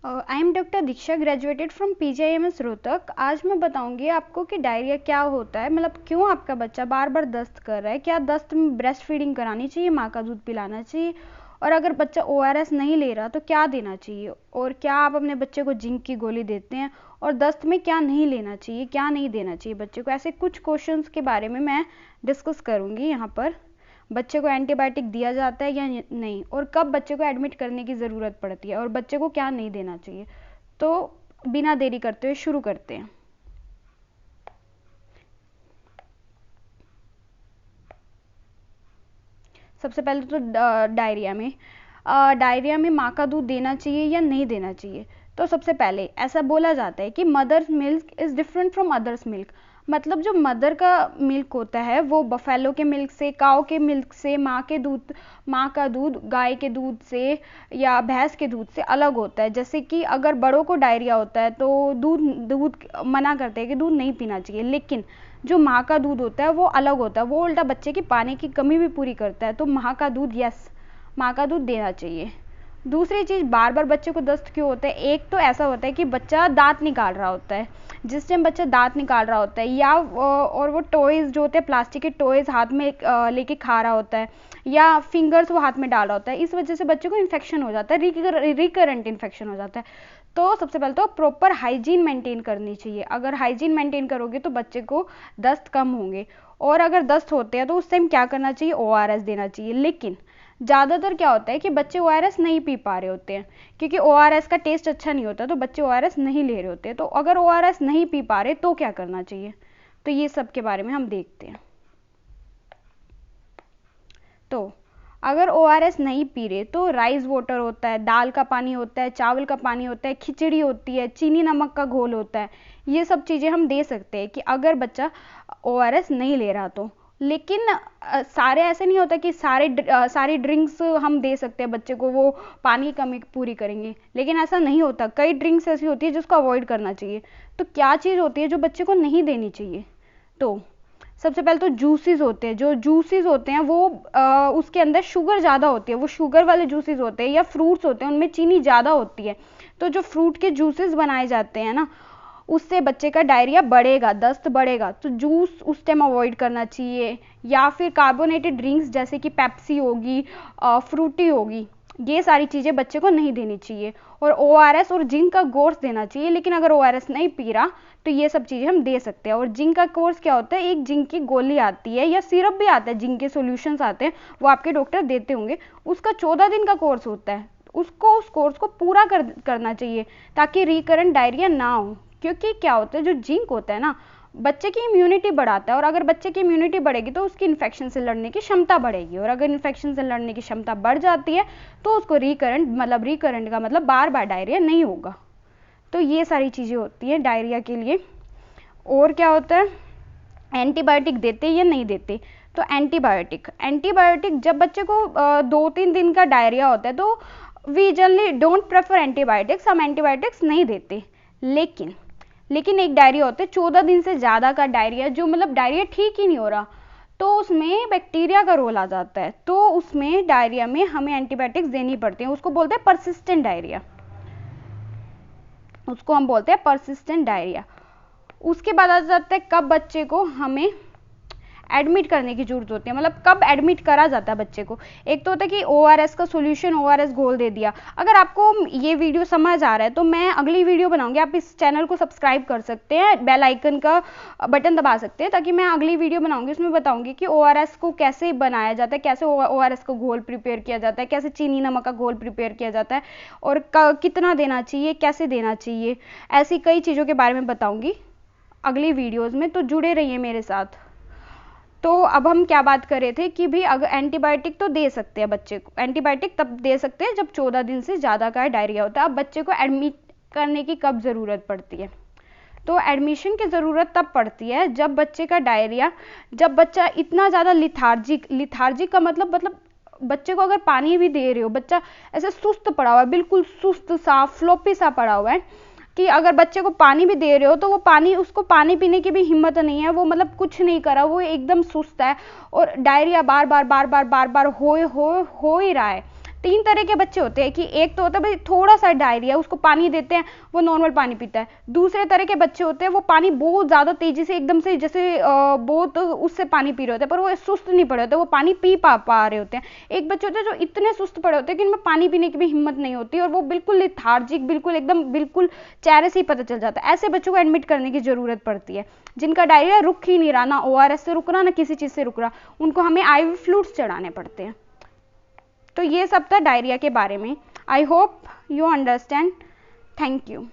I am doctor Diksha, graduated from PGIMS Rohtak. आज मैं बताऊंगी आपको कि डायरिया क्या होता है, मतलब क्यों आपका बच्चा बार बार दस्त कर रहा है, क्या दस्त में ब्रेस्ट फीडिंग करानी चाहिए, माँ का दूध पिलाना चाहिए, और अगर बच्चा ORS नहीं ले रहा तो क्या देना चाहिए, और क्या आप अपने बच्चे को जिंक की गोली देते हैं, और दस्त में क्या नहीं लेना चाहिए, क्या नहीं देना चाहिए बच्चे को। ऐसे कुछ क्वेश्चंस के बारे में मैं डिस्कस करूंगी यहाँ पर। बच्चे को एंटीबायोटिक दिया जाता है या नहीं, और कब बच्चे को एडमिट करने की ज़रूरत पड़ती है, और बच्चे को क्या नहीं देना चाहिए। तो बिना देरी करते हुए शुरू करते हैं। सबसे पहले तो डायरिया में माँ का दूध देना चाहिए या नहीं देना चाहिए। तो सबसे पहले ऐसा बोला जाता है कि mother's milk is different from others milk. मतलब जो मदर का मिल्क होता है वो बफेलो के मिल्क से, काऊ के मिल्क से, माँ का दूध गाय के दूध से या भैंस के दूध से अलग होता है। जैसे कि अगर बड़ों को डायरिया होता है तो दूध दूध मना करते हैं कि दूध नहीं पीना चाहिए, लेकिन जो माँ का दूध होता है वो अलग होता है, वो उल्टा बच्चे की पानी की कमी भी पूरी करता है। तो माँ का दूध, यस, माँ का दूध देना चाहिए। दूसरी चीज़, बार बार बच्चे को दस्त क्यों होता है। एक तो ऐसा होता है कि बच्चा दांत निकाल रहा होता है, जिस टाइम बच्चा दांत निकाल रहा होता है, या और वो टॉयज़ जो होते हैं, प्लास्टिक के टॉयज़ हाथ में लेके खा रहा होता है, या फिंगर्स वो हाथ में डाल रहा होता है, इस वजह से बच्चे को इन्फेक्शन हो जाता है, रिकरेंट इन्फेक्शन हो जाता है। तो सबसे पहले तो प्रॉपर हाइजीन मेंटेन करनी चाहिए। अगर हाइजीन मेंटेन करोगे तो बच्चे को दस्त कम होंगे। और अगर दस्त होते हैं तो उस टाइम क्या करना चाहिए, ORS देना चाहिए। लेकिन ज़्यादातर क्या होता है कि बच्चे ORS नहीं पी पा रहे होते हैं, क्योंकि ORS का टेस्ट अच्छा नहीं होता, तो बच्चे ORS नहीं ले रहे होते हैं। तो अगर ORS नहीं पी पा रहे तो क्या करना चाहिए, तो ये सब के बारे में हम देखते हैं। तो अगर ORS नहीं पी रहे तो राइस वाटर होता है, दाल का पानी होता है, चावल का पानी होता है, खिचड़ी होती है, चीनी नमक का घोल होता है, ये सब चीज़ें हम दे सकते हैं कि अगर बच्चा ORS नहीं ले रहा तो। लेकिन सारे ऐसे नहीं होता कि सारी ड्रिंक्स हम दे सकते हैं बच्चे को, वो पानी की कमी पूरी करेंगे, लेकिन ऐसा नहीं होता। कई ड्रिंक्स ऐसी होती है जिसको अवॉइड करना चाहिए। तो क्या चीज़ होती है जो बच्चे को नहीं देनी चाहिए, तो सबसे पहले तो जूसेस होते हैं। जो जूसेस होते हैं वो उसके अंदर शुगर ज़्यादा होती है, वो शुगर वाले जूसेस होते हैं, या फ्रूट्स होते हैं उनमें चीनी ज़्यादा होती है। तो जो फ्रूट के जूसेस बनाए जाते हैं ना, उससे बच्चे का डायरिया बढ़ेगा, दस्त बढ़ेगा, तो जूस उस टाइम अवॉइड करना चाहिए। या फिर कार्बोनेटेड ड्रिंक्स जैसे कि पेप्सी होगी, फ्रूटी होगी, ये सारी चीज़ें बच्चे को नहीं देनी चाहिए। और ORS और जिंक का कोर्स देना चाहिए। लेकिन अगर ORS नहीं पी रहा तो ये सब चीज़ें हम दे सकते हैं। और जिंक का कोर्स क्या होता है, एक जिंक की गोली आती है या सिरप भी आता है, जिंक के सॉल्यूशंस आते हैं, वो आपके डॉक्टर देते होंगे। उसका 14 दिन का कोर्स होता है, उस कोर्स को पूरा करना चाहिए, ताकि रिकरेंट डायरिया ना हो। क्योंकि क्या होता है, जो जिंक होता है ना, बच्चे की इम्यूनिटी बढ़ाता है, और अगर बच्चे की इम्यूनिटी बढ़ेगी तो उसकी इन्फेक्शन से लड़ने की क्षमता बढ़ेगी, और अगर इन्फेक्शन से लड़ने की क्षमता बढ़ जाती है तो उसको रिकरेंट का मतलब बार बार डायरिया नहीं होगा। तो ये सारी चीज़ें होती हैं डायरिया के लिए। और क्या होता है, एंटीबायोटिक देते या नहीं देते। तो एंटीबायोटिक जब बच्चे को 2-3 दिन का डायरिया होता है तो we generally don't prefer antibiotics, हम एंटीबायोटिक्स नहीं देते। लेकिन एक डायरिया होता है 14 दिन से ज़्यादा का डायरिया, जो मतलब डायरिया ठीक ही नहीं हो रहा, तो उसमें बैक्टीरिया का रोल आ जाता है। तो उसमें डायरिया में हमें एंटीबायोटिक्स देनी पड़ती हैं, उसको बोलते हैं परसिस्टेंट डायरिया, उसको हम बोलते हैं परसिस्टेंट डायरिया। उसके बाद आ जाता है कब बच्चे को हमें एडमिट करने की जरूरत होती है, मतलब कब एडमिट करा जाता है बच्चे को। एक तो होता है कि ORS का सोल्यूशन, ORS घोल दे दिया। अगर आपको ये वीडियो समझ आ रहा है तो मैं अगली वीडियो बनाऊंगी, आप इस चैनल को सब्सक्राइब कर सकते हैं, बेल आइकन का बटन दबा सकते हैं, ताकि मैं अगली वीडियो बनाऊंगी उसमें बताऊंगी कि ORS को कैसे बनाया जाता है, कैसे ORS का घोल प्रिपेयर किया जाता है, कैसे चीनी नमक का घोल प्रिपेयर किया जाता है, और कितना देना चाहिए, कैसे देना चाहिए, ऐसी कई चीज़ों के बारे में बताऊंगी अगली वीडियोज़ में। तो जुड़े रहिए मेरे साथ। तो अब हम क्या बात कर रहे थे कि भी अगर एंटीबायोटिक तो दे सकते हैं बच्चे को, एंटीबायोटिक तब दे सकते हैं जब 14 दिन से ज़्यादा का डायरिया होता है। अब बच्चे को एडमिट करने की कब ज़रूरत पड़ती है, तो एडमिशन की ज़रूरत तब पड़ती है जब बच्चे का डायरिया, जब बच्चा इतना ज़्यादा लिथार्जिक का मतलब बच्चे को अगर पानी भी दे रहे हो, बच्चा ऐसे सुस्त पड़ा हुआ है, बिल्कुल सुस्त सा फ्लोपी सा पड़ा हुआ है, कि अगर बच्चे को पानी भी दे रहे हो तो वो पानी, उसको पानी पीने की भी हिम्मत नहीं है, वो मतलब कुछ नहीं करा, वो एकदम सुस्त है, और डायरिया बार बार हो ही रहा है, तीन तरह के बच्चे होते हैं कि एक तो होता है भाई थोड़ा सा डायरिया, उसको पानी देते हैं वो नॉर्मल पानी पीता है। दूसरे तरह के बच्चे होते हैं वो पानी बहुत ज़्यादा तेजी से एकदम से जैसे बहुत उससे पानी पी रहे होते हैं, पर वो सुस्त नहीं पड़े होते, वो पानी पा रहे होते हैं। एक बच्चे होते हैं जो इतने सुस्त पड़े होते हैं कि उनमें पानी पीने की भी हिम्मत नहीं होती और वो बिल्कुल लिथार्जिक, बिल्कुल एकदम बिल्कुल चेहरे से ही पता चल जाता है। ऐसे बच्चों को एडमिट करने की जरूरत पड़ती है, जिनका डायरिया रुक ही नहीं रहा, ना ORS से रुक रहा ना किसी चीज़ से रुक रहा, उनको हमें IV फ्लूइड्स चढ़ाने पड़ते हैं। तो ये सब था डायरिया के बारे में। I hope you understand. Thank you.